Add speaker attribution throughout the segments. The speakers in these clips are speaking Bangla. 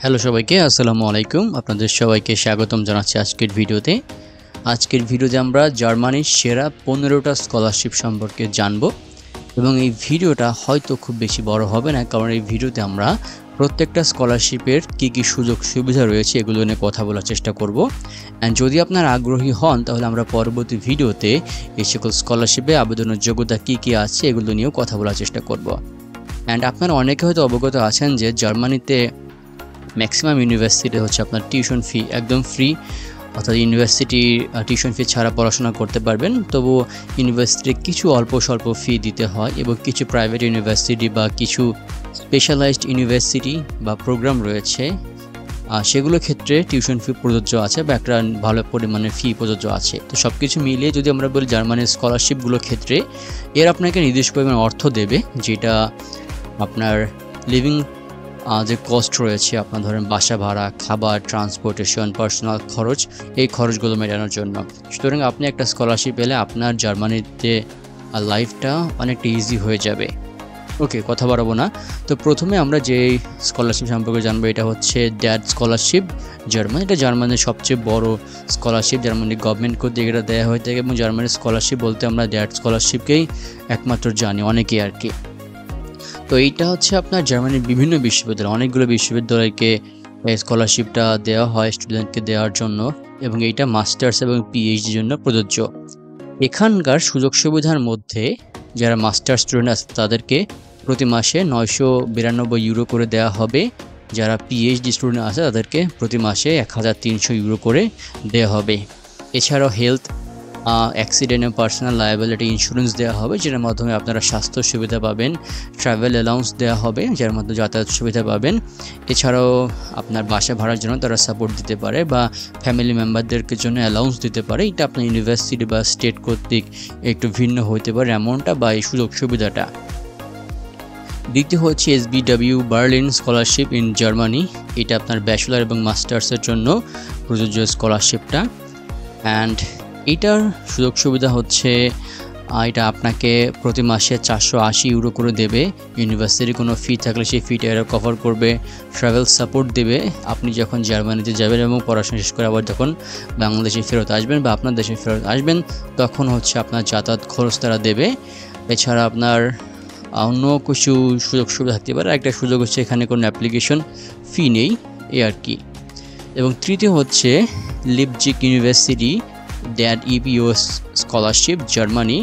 Speaker 1: হ্যালো সবাইকে, আসসালামু আলাইকুম। আপনাদের সবাইকে স্বাগতম জানাচ্ছি আজকের ভিডিওতে। আজকের ভিডিওতে আমরা জার্মানির সেরা 15টা স্কলারশিপ সম্পর্কে জানব এবং এই ভিডিওটা হয়তো খুব বেশি বড় হবে না, কারণ এই ভিডিওতে আমরা প্রত্যেকটা স্কলারশিপের কী সুযোগ সুবিধা রয়েছে এগুলো নিয়ে কথা বলার চেষ্টা করব। অ্যান্ড যদি আপনারা আগ্রহী হন তাহলে আমরা পরবর্তী ভিডিওতে এই সকল স্কলারশিপে আবেদনের যোগ্যতা কী আছে এগুলো নিয়েও কথা বলার চেষ্টা করব। অ্যান্ড আপনারা অনেকে হয়তো অবগত আছেন যে জার্মানিতে ম্যাক্সিমাম ইউনিভার্সিটি হচ্ছে আপনার টিউশন ফি একদম ফ্রি, অর্থাৎ ইউনিভার্সিটি টিউশন ফি ছাড়া পড়াশোনা করতে পারবেন। তবু ইউনিভার্সিটিতে কিছু অল্প স্বল্প ফি দিতে হয় এবং কিছু প্রাইভেট ইউনিভার্সিটি বা কিছু স্পেশালাইজড ইউনিভার্সিটি বা প্রোগ্রাম রয়েছে, সেগুলোর ক্ষেত্রে টিউশন ফি প্রযোজ্য আছে বা একটা ভালো পরিমাণের ফি প্রযোজ্য আছে। তো সব কিছু মিলিয়ে যদি আমরা বলি জার্মানির স্কলারশিপগুলোর ক্ষেত্রে এর আপনাকে নির্দিষ্ট পরিমাণ অর্থ দেবে, যেটা আপনার লিভিং যে কস্ট রয়েছে, আপনার ধরেন বাসা ভাড়া, খাবার, ট্রান্সপোর্টেশন, পার্সোনাল খরচ, এই খরচগুলো মেটানোর জন্য। সুতরাং আপনি একটা স্কলারশিপ পেলে আপনার জার্মানিতে লাইফটা অনেকটা ইজি হয়ে যাবে। ওকে, কথা বাড়াবো না। তো প্রথমে আমরা যে স্কলারশিপ সম্পর্কে জানবো এটা হচ্ছে ড্যাড স্কলারশিপ জার্মানি। এটা জার্মানির সবচেয়ে বড় স্কলারশিপ, জার্মানির গভর্নমেন্ট কর্তৃক এটা দেওয়া হয়ে থাকে এবং জার্মানির স্কলারশিপ বলতে আমরা ড্যাড স্কলারশিপকেই একমাত্র জানি অনেকেই আর কি। তো এইটা হচ্ছে আপনার জার্মানির বিভিন্ন বিশ্ববিদ্যালয়, অনেকগুলো বিশ্ববিদ্যালয়কে এই স্কলারশিপটা দেওয়া হয় স্টুডেন্টকে দেওয়ার জন্য এবং এইটা মাস্টার্স এবং পিএইচডির জন্য প্রযোজ্য। এখানকার সুযোগ সুবিধার মধ্যে যারা মাস্টার্স স্টুডেন্ট আছে তাদেরকে প্রতি মাসে 992 ইউরো করে দেওয়া হবে, যারা পিএইচডি স্টুডেন্ট আছে তাদেরকে প্রতি মাসে 1300 ইউরো করে দেওয়া হবে। এছাড়াও হেলথ, অ্যাক্সিডেন্ট এবং পার্সোনাল লায়াবিলিটি ইন্স্যুরেন্স দেওয়া হবে, যেটার মাধ্যমে আপনারা স্বাস্থ্য সুবিধা পাবেন। ট্রাভেল অ্যালাউন্স দেওয়া হবে, যার মাধ্যমে যাতায়াত সুবিধা পাবেন। এছাড়াও আপনার বাসা ভাড়ার জন্য তারা সাপোর্ট দিতে পারে বা ফ্যামিলি মেম্বারদেরকে জন্য অ্যালাউন্স দিতে পারে। এটা আপনার ইউনিভার্সিটি বা স্টেট কর্তৃক একটু ভিন্ন হতে পারে অ্যামাউন্টটা বা এই সুযোগ সুবিধাটা। দ্বিতীয় হচ্ছে SBW Berlin scholarship in Germany. এটা আপনার ব্যাচেলর এবং মাস্টার্সের জন্য প্রযোজ্য স্কলারশিপটা। অ্যান্ড এটার সুযোগ সুবিধা হচ্ছে এটা আপনাকে প্রতি মাসে 480 ইউরো করে দেবে। ইউনিভার্সিটির কোনো ফি থাকলে সেই ফিটা এরা কভার করবে। ট্রাভেল সাপোর্ট দেবে আপনি যখন জার্মানিতে যাবেন এবং পড়াশোনা শেষ করে আবার যখন বাংলাদেশে ফেরত আসবেন বা আপনার দেশে ফেরত আসবেন তখন হচ্ছে আপনার যাতায়াত খরচ তারা দেবে। এছাড়া আপনার অন্য কিছু সুযোগ সুবিধা থাকতে পারে। একটা সুযোগ হচ্ছে এখানে কোনো অ্যাপ্লিকেশন ফি নেই, এই আর কি। এবং তৃতীয় হচ্ছে Leipzig university dad ইপিও scholarship Germany.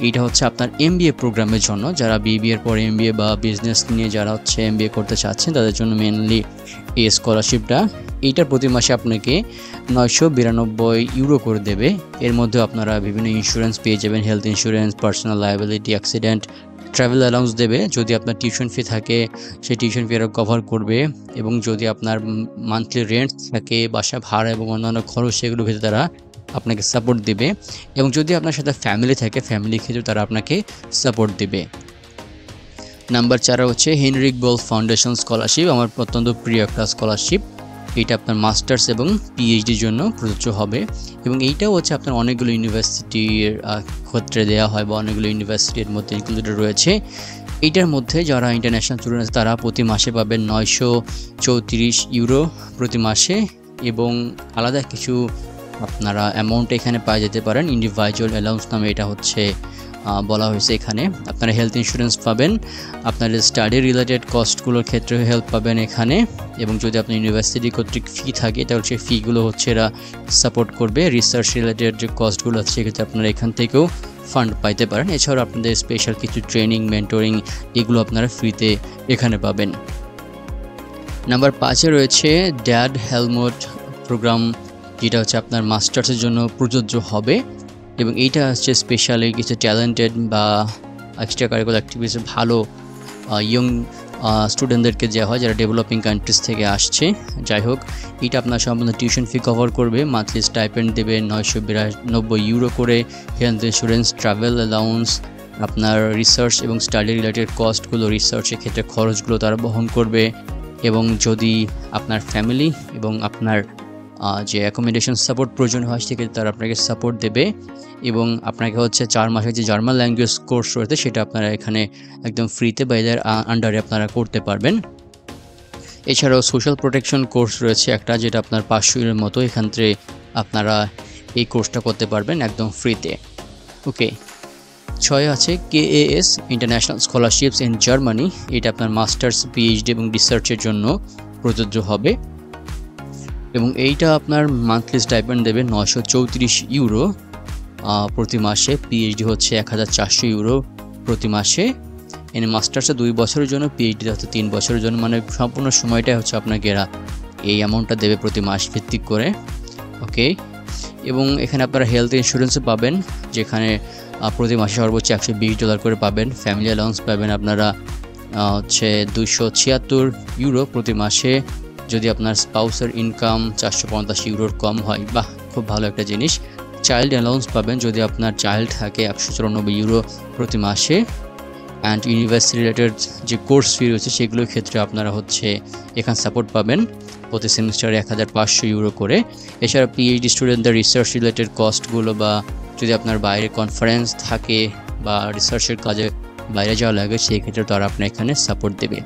Speaker 1: এইটা হচ্ছে আপনার MBA প্রোগ্রামের জন্য, যারা BBA পরে MBA বা বিজনেস নিয়ে যারা হচ্ছে MBA করতে চাচ্ছেন তাদের জন্য মেনলি এই স্কলারশিপটা। এইটার প্রতি মাসে আপনাকে 992 ইউরো করে দেবে। এর মধ্যে আপনারা বিভিন্ন ইন্স্যুরেন্স পেয়ে যাবেন, health insurance, personal liability, accident, travel allowance দেবে। যদি আপনার টিউশন ফি থাকে সেই টিউশন ফি এরা কভার করবে এবং যদি আপনার মান্থলি রেন্ট থাকে, বাসা ভাড়া এবং অন্যান্য খরচ, সেগুলো ভেতরে তারা আপনাকে সাপোর্ট দেবে। এবং যদি আপনার সাথে ফ্যামিলি থাকে ফ্যামিলির ক্ষেত্রে তারা আপনাকে সাপোর্ট দেবে। নাম্বার 4 হচ্ছে হেনরিক বোল ফাউন্ডেশন স্কলারশিপ, আমার অত্যন্ত প্রিয় একটা স্কলারশিপ। এটা আপনার মাস্টার্স এবং পিএইচডির জন্য প্রযোজ্য হবে এবং এইটাও হচ্ছে আপনার অনেকগুলো ইউনিভার্সিটির ক্ষেত্রে দেওয়া হয় বা অনেকগুলো ইউনিভার্সিটির মধ্যে ইনক্লুডেড রয়েছে। এইটার মধ্যে যারা ইন্টারন্যাশনাল স্টুডেন্ট আছে তারা প্রতি মাসে পাবেন 934 ইউরো প্রতি মাসে এবং আলাদা কিছু আপনারা অ্যামাউন্ট এখানে পাওয়া যেতে পারেন। ইন্ডিভিজুয়াল অ্যালাউন্স নামে এটা হচ্ছে বলা হয়েছে। এখানে আপনারা হেলথ ইন্স্যুরেন্স পাবেন, আপনাদের স্টাডি রিলেটেড কস্টগুলোর ক্ষেত্রে হেল্প পাবেন এখানে। এবং যদি আপনার ইউনিভার্সিটি কর্তৃক ফি থাকে তাহলে সেই ফিগুলো হচ্ছে এরা সাপোর্ট করবে। রিসার্চ রিলেটেড যে কস্টগুলো আছে সেক্ষেত্রে আপনারা এখান থেকেও ফান্ড পাইতে পারেন। এছাড়াও আপনাদের স্পেশাল কিছু ট্রেনিং, মেন্টরিং, এগুলো আপনারা ফ্রিতে এখানে পাবেন। নাম্বার 5-এ রয়েছে ড্যাড হেলমট প্রোগ্রাম, যেটা হচ্ছে আপনার মাস্টার্সের জন্য প্রযোজ্য হবে এবং এইটা হচ্ছে স্পেশালি কিছু ট্যালেন্টেড বা এক্সট্রা কারিকুলার অ্যাক্টিভিটিস ভালো ইয়ং স্টুডেন্টদেরকে দেওয়া হয় যারা ডেভেলপিং কান্ট্রিজ থেকে আসছে। যাই হোক, এটা আপনার সম্পূর্ণ টিউশন ফি কভার করবে, মান্থলি স্টাইপেন্ড দেবে 992 ইউরো করে, হেলথ ইন্স্যুরেন্স, ট্রাভেল অ্যালাউন্স, আপনার রিসার্চ এবং স্টাডি রিলেটেড কস্টগুলো, রিসার্চের ক্ষেত্রে খরচগুলো তারা বহন করবে। এবং যদি আপনার ফ্যামিলি এবং আপনার যে অ্যাকোমোডেশন সাপোর্ট প্রয়োজন হয় সেক্ষেত্রে তারা আপনাকে সাপোর্ট দেবে এবং আপনাকে হচ্ছে 4 মাসের যে জার্মান ল্যাঙ্গুয়েজ কোর্স রয়েছে সেটা আপনারা এখানে একদম ফ্রিতে বা এদের আন্ডারে আপনারা করতে পারবেন। এছাড়াও সোশ্যাল প্রোটেকশন কোর্স রয়েছে একটা, যেটা আপনার 500 ইউরোর মতো। এখান থেকে আপনারা এই কোর্সটা করতে পারবেন একদম ফ্রিতে। ওকে, 6 আছে KAS international scholarships in Germany. এটা আপনার মাস্টার্স, পিএইচডি এবং রিসার্চের জন্য প্রযোজ্য হবে এবং এইটা আপনার মান্থলি স্টাইপেন্ড দেবে 934 ইউরো প্রতি মাসে। পিএইচডি হচ্ছে 1400 ইউরো প্রতি মাসে। এনে মাস্টার্সে 2 বছরের জন্য, পিএইচডি হচ্ছে 3 বছরের জন্য, মানে সম্পূর্ণ সময়টাই হচ্ছে আপনাকে এরা এই অ্যামাউন্টটা দেবে প্রতি মাস ভিত্তিক করে। ওকে, এবং এখানে আপনারা হেলথ ইন্স্যুরেন্সও পাবেন, যেখানে প্রতি মাসে সর্বোচ্চ $120 করে পাবেন। ফ্যামিলি অ্যালাউন্স পাবেন আপনারা হচ্ছে 276 ইউরো প্রতি মাসে, যদি আপনার স্পাউসের ইনকাম 450 ইউরোর কম হয়। বাহ, খুব ভালো একটা জিনিস। চাইল্ড অ্যালাউন্স পাবেন যদি আপনার চাইল্ড থাকে 194 ইউরো প্রতি মাসে। অ্যান্ড ইউনিভার্সিটি রিলেটেড যে কোর্স ফি রয়েছে সেগুলোর ক্ষেত্রে আপনারা হচ্ছে এখানে সাপোর্ট পাবেন প্রতি সেমিস্টারে 1500 ইউরো করে। এছাড়া পিএইচডি স্টুডেন্টদের রিসার্চ রিলেটেড কস্টগুলো, বা যদি আপনার বাইরে কনফারেন্স থাকে বা রিসার্চের কাজে বাইরে যাওয়া লাগে, সেই ক্ষেত্রে তারা আপনার এখানে সাপোর্ট দেবে।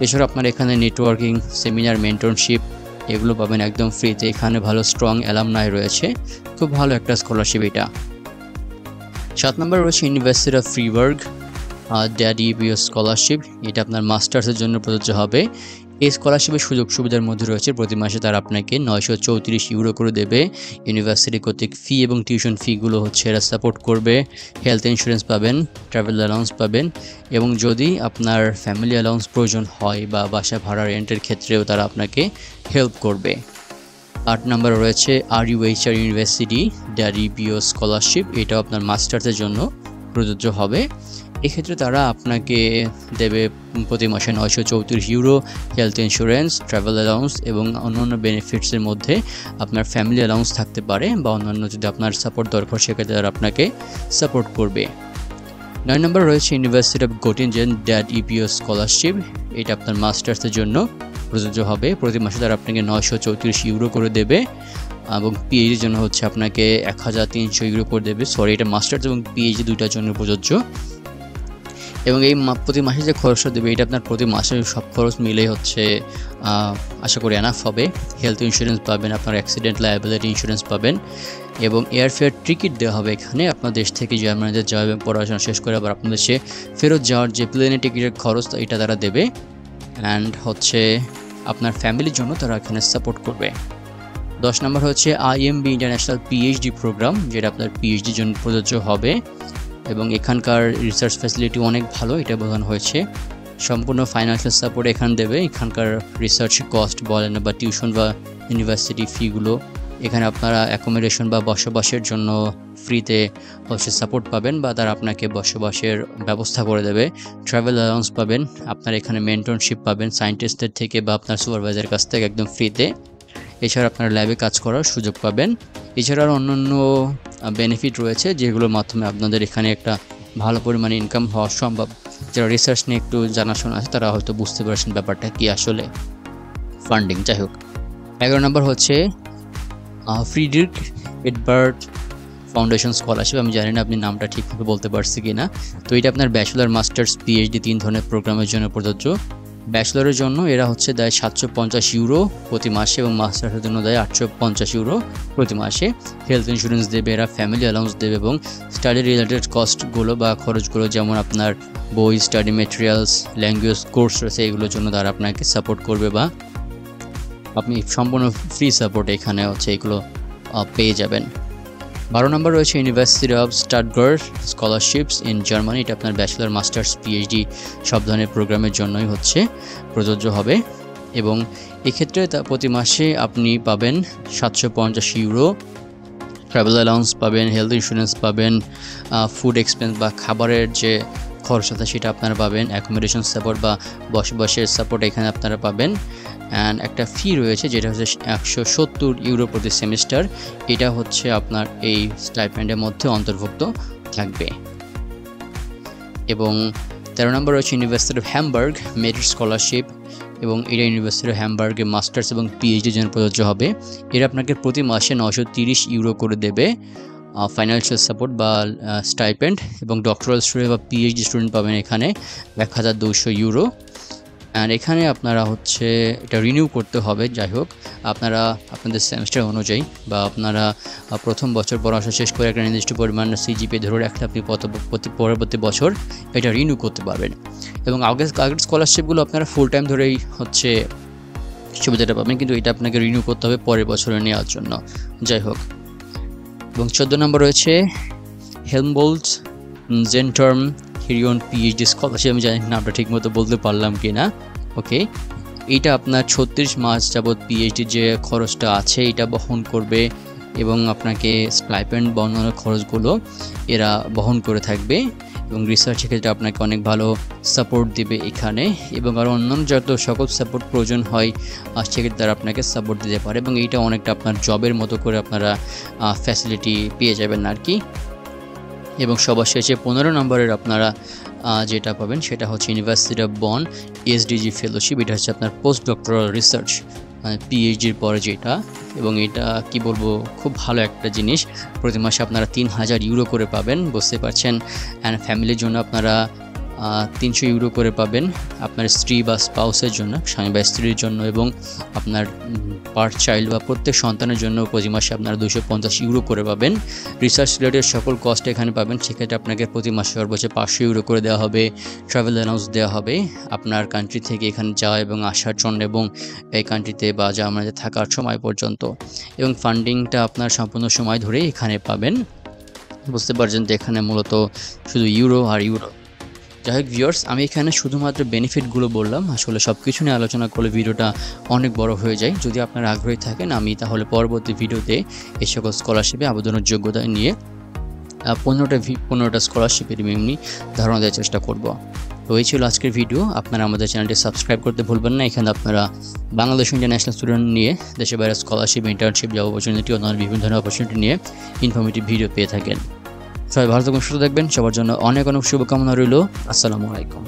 Speaker 1: এছাড়া আপনার এখানে নেটওয়ার্কিং, সেমিনার, মেন্টরশিপ এগুলো পাবেন একদম ফ্রিতে। এখানে ভালো স্ট্রং অ্যালামনাই রয়েছে, খুব ভালো একটা স্কলারশিপ এটা। 7 নম্বর রয়েছে University of Freiburg DAD-EPO scholarship. এটা আপনার মাস্টার্সের জন্য প্রযোজ্য হবে। এই স্কলারশিপের সুযোগ সুবিধার মধ্যে রয়েছে প্রতি মাসে তারা আপনাকে 934 ইউরো করে দেবে। ইউনিভার্সিটি কর্তৃক ফি এবং টিউশন ফিগুলো হচ্ছে এরা সাপোর্ট করবে। হেলথ ইন্স্যুরেন্স পাবেন, ট্রাভেল অ্যালাউন্স পাবেন, এবং যদি আপনার ফ্যামিলি অ্যালাউন্স প্রয়োজন হয় বা বাসা ভাড়া রেন্টের ক্ষেত্রেও তারা আপনাকে হেল্প করবে। 8 নম্বরে রয়েছে RUHR ইউনিভার্সিটি DAD-EPO স্কলারশিপ। এটাও আপনার মাস্টার্সের জন্য প্রযোজ্য হবে। এক্ষেত্রে তারা আপনাকে দেবে প্রতি মাসে 934 euro, health insurance, travel allowance এবং অন্যান্য বেনিফিটসের মধ্যে আপনার ফ্যামিলি অ্যালাউন্স থাকতে পারে, বা অন্যান্য যদি আপনার সাপোর্ট দরকার সেক্ষেত্রে তারা আপনাকে সাপোর্ট করবে। 9 নম্বর রয়েছে University of Göttingen DAD-EPO scholarship. এটা আপনার মাস্টার্সের জন্য প্রযোজ্য হবে। প্রতি মাসে তারা আপনাকে 934 ইউরো করে দেবে, এবং পিএইচডির জন্য হচ্ছে আপনাকে 1300 ইউরো করে দেবে। সরি, এটা মাস্টার্স এবং পিএইচডি দুইটার জন্য প্রযোজ্য। এবং এই প্রতি মাসে যে খরচটা দেবে, এটা আপনার প্রতি মাসে সব খরচ মিলেই হচ্ছে আশা করি এনাফ হবে। হেলথ ইন্স্যুরেন্স পাবেন, আপনার অ্যাক্সিডেন্ট লায়াবিলিটি ইন্স্যুরেন্স পাবেন, এবং এয়ারফেয়ার টিকিট দেওয়া হবে এখানে। আপনার দেশ থেকে জার্মানিতে যাওয়া এবং পড়াশোনা শেষ করে আবার আপনার দেশে ফেরত যাওয়ার যে প্লেনের টিকিটের খরচ, এটা তারা দেবে। অ্যান্ড হচ্ছে আপনার ফ্যামিলির জন্য তারা এখানে সাপোর্ট করবে। 10 নম্বর হচ্ছে IMB ইন্টারন্যাশনাল পিএইচডি প্রোগ্রাম, যেটা আপনার পিএইচডির জন্য প্রযোজ্য হবে, এবং এখানকার রিসার্চ ফ্যাসিলিটি অনেক ভালো, এটা বোঝানো হয়েছে। সম্পূর্ণ ফাইন্যান্সিয়াল সাপোর্ট এখানে দেবে। এখানকার রিসার্চ কস্ট বলেন বা টিউশন বা ইউনিভার্সিটি ফিগুলো, এখানে আপনারা অ্যাকোমোডেশন বা বসবাসের জন্য ফ্রিতে হচ্ছে সাপোর্ট পাবেন, বা তারা আপনাকে বসবাসের ব্যবস্থা করে দেবে। ট্রাভেল অ্যালাউন্স পাবেন, আপনার এখানে মেন্টরশিপ পাবেন সায়েন্টিস্টদের থেকে বা আপনার সুপারভাইজারের কাছ থেকে একদম ফ্রিতে। এছাড়া আপনারা ল্যাবে কাজ করার সুযোগ পাবেন। এছাড়া অন্যান্য বেনিফিট রয়েছে, যেগুলোর মাধ্যমে আপনাদের এখানে একটা ভালো পরিমাণে ইনকাম হওয়া সম্ভব। যারা রিসার্চ নিয়ে একটু জানাশোনা আছে তারা হয়তো বুঝতে পারছেন ব্যাপারটা কি আসলে ফান্ডিং। যাই হোক, 11 নম্বর হচ্ছে ফ্রিডরিখ এডবার্ড ফাউন্ডেশন স্কলারশিপ। আমি জানি না আপনি নামটা ঠিকভাবে বলতে পারছি কি না। তো এটা আপনার ব্যাচেলর, মাস্টার্স, পিএইচডি 3 ধরনের প্রোগ্রামের জন্য প্রযোজ্য। ব্যাচেলরের জন্য এরা হচ্ছে দেয় 750 ইউরো প্রতি মাসে, এবং মাস্টার্সের জন্য দেয় 850 ইউরো প্রতি মাসে। হেলথ ইন্স্যুরেন্স দেবে এরা, ফ্যামিলি অ্যালাউন্স দেবে, এবং স্টাডি রিলেটেড কস্টগুলো বা খরচগুলো, যেমন আপনার বই, স্টাডি মেটেরিয়ালস, ল্যাঙ্গুয়েজ কোর্স রয়েছে, এগুলোর জন্য তারা আপনাকে সাপোর্ট করবে, বা আপনি সম্পূর্ণ ফ্রি সাপোর্ট এখানে হচ্ছে এগুলো পেয়ে যাবেন। 12 নম্বর রয়েছে University of Stuttgart scholarships in Germany. এটা আপনার ব্যাচেলর, মাস্টার্স, পিএইচডি সব ধরনের প্রোগ্রামের জন্যই হচ্ছে প্রযোজ্য হবে, এবং এক্ষেত্রে প্রতি মাসে আপনি পাবেন 750 ইউরো, ট্রাভেল অ্যালাউন্স পাবেন, হেলথ ইন্স্যুরেন্স পাবেন, ফুড এক্সপেন্স বা খাবারের যে খরচ আছে সেটা আপনারা পাবেন, অ্যাকোমোডেশন সাপোর্ট বা বসবাসের সাপোর্ট এখানে আপনারা পাবেন। অ্যান্ড একটা ফি রয়েছে যেটা হচ্ছে 170 ইউরো প্রতি সেমিস্টার। এটা হচ্ছে আপনার এই স্টাইপেন্ডের মধ্যে অন্তর্ভুক্ত থাকবে। এবং 13 নম্বর রয়েছে University of Hamburg merit scholarship, এবং এটা ইউনিভার্সিটি অফ হ্যামবার্গে মাস্টার্স এবং পিএইচডির জন্য প্রযোজ্য হবে। এরা আপনাকে প্রতি মাসে 930 ইউরো করে দেবে ফাইন্যান্সিয়াল সাপোর্ট বা স্টাইপেন্ড, এবং ডক্টরাল স্টুডেন্ট বা পিএইচডি স্টুডেন্ট পাবেন এখানে 1200 ইউরো। অ্যান্ড এখানে আপনারা হচ্ছে এটা রিনিউ করতে হবে। যাই হোক, আপনারা আপনাদের সেমিস্টার অনুযায়ী বা আপনারা প্রথম বছর পড়াশোনা শেষ করে একটা নির্দিষ্ট পরিমাণ সিজিপিএ ধরে রাখলে আপনি পরবর্তী বছর এটা রিনিউ করতে পারবেন। এবং আগের স্কলারশিপগুলো আপনারা ফুল টাইম ধরেই হচ্ছে সুবিধাটা পাবেন, কিন্তু এটা আপনাকে রিনিউ করতে হবে পরের বছরে নেওয়ার জন্য। যাই হোক, এবং 14 নম্বর রয়েছে হেলমবোল্টজ জেন্টার্ম হিরিয়ন পিএইচডি স্কলারশিপ। আমি জানি না আমরা ঠিকমতো বলতে পারলাম কি না। ওকে, এইটা আপনার 36 মাস যাবৎ পিএইচডির যে খরচটা আছে এটা বহন করবে এবং আপনাকে স্টাইপেন্ড বা অন্যান্য খরচগুলো এরা বহন করে থাকবে এবং রিসার্চের ক্ষেত্রে আপনাকে অনেক ভালো সাপোর্ট দিবে এখানে, এবং আরও অন্যান্য যত সকল সাপোর্ট প্রয়োজন হয় সেক্ষেত্রে তারা আপনাকে সাপোর্ট দিতে পারে, এবং এইটা অনেকটা আপনার জবের মতো করে আপনারা ফ্যাসিলিটি পেয়ে যাবেন আর কি। এবং সবার শেষে 15 নম্বরের আপনারা যেটা পাবেন সেটা হচ্ছে ইউনিভার্সিটি অফ বন এসডিজি ফেলোশিপ। এটা হচ্ছে আপনার পোস্ট ডক্টরাল রিসার্চ, মানে পিএইচডির পরে যেটা, এবং এটা কি বলবো খুব ভালো একটা জিনিস। প্রতি মাসে আপনারা 3000 ইউরো করে পাবেন, বুঝতে পারছেন। অ্যান্ড ফ্যামিলির জন্য আপনারা 300 ইউরো করে পাবেন আপনার স্ত্রী বা স্পাউসের জন্য, স্বামী বা স্ত্রীর জন্য, এবং আপনার পার চাইল্ড বা প্রত্যেক সন্তানের জন্য প্রতি মাসে আপনারা 250 ইউরো করে পাবেন। রিসার্চ রিলেটেড সকল কস্ট এখানে পাবেন, সেক্ষেত্রে আপনাকে প্রতি মাসে সর্বোচ্চ 500 ইউরো করে দেওয়া হবে। ট্রাভেল অ্যালাউন্স দেওয়া হবে আপনার কান্ট্রি থেকে এখানে যাওয়া এবং আসার জন্য, এবং এই কান্ট্রিতে বা জার্মানিতে থাকার সময় পর্যন্ত, এবং ফান্ডিংটা আপনার সম্পূর্ণ সময় ধরে এখানে পাবেন। বুঝতে পারছেন যে এখানে মূলত শুধু ইউরো আর ইউরো। যাই হোক ভিউয়ার্স, আমি এখানে শুধুমাত্র বেনিফিটগুলো বললাম, আসলে সব কিছু নিয়ে আলোচনা করলে ভিডিওটা অনেক বড় হয়ে যায়। যদি আপনারা আগ্রহী থাকেন আমি তাহলে পরবর্তী ভিডিওতে এই সকল স্কলারশিপে আবেদনের যোগ্যতা নিয়ে 15টা স্কলারশিপের এমনি ধারণা দেওয়ার চেষ্টা করব। তো এই ছিল আজকের ভিডিও। আপনারা আমাদের চ্যানেলটি সাবস্ক্রাইব করতে ভুলবেন না। এখানে আপনারা বাংলাদেশ ইন্টারন্যাশনাল স্টুডেন্ট নিয়ে দেশে বাইরে স্কলারশিপ, ইন্টার্নশিপ, জব অপরচুনিটি, অন্যান্য বিভিন্ন ধরনের অপরচুনিটি নিয়ে ইনফরমেটিভ ভিডিও পেয়ে থাকেন। সবাই ভালো থাকবেন, সুস্থ থাকবেন। সবার জন্য অনেক অনেক শুভকামনা রইল। আসসালামু আলাইকুম।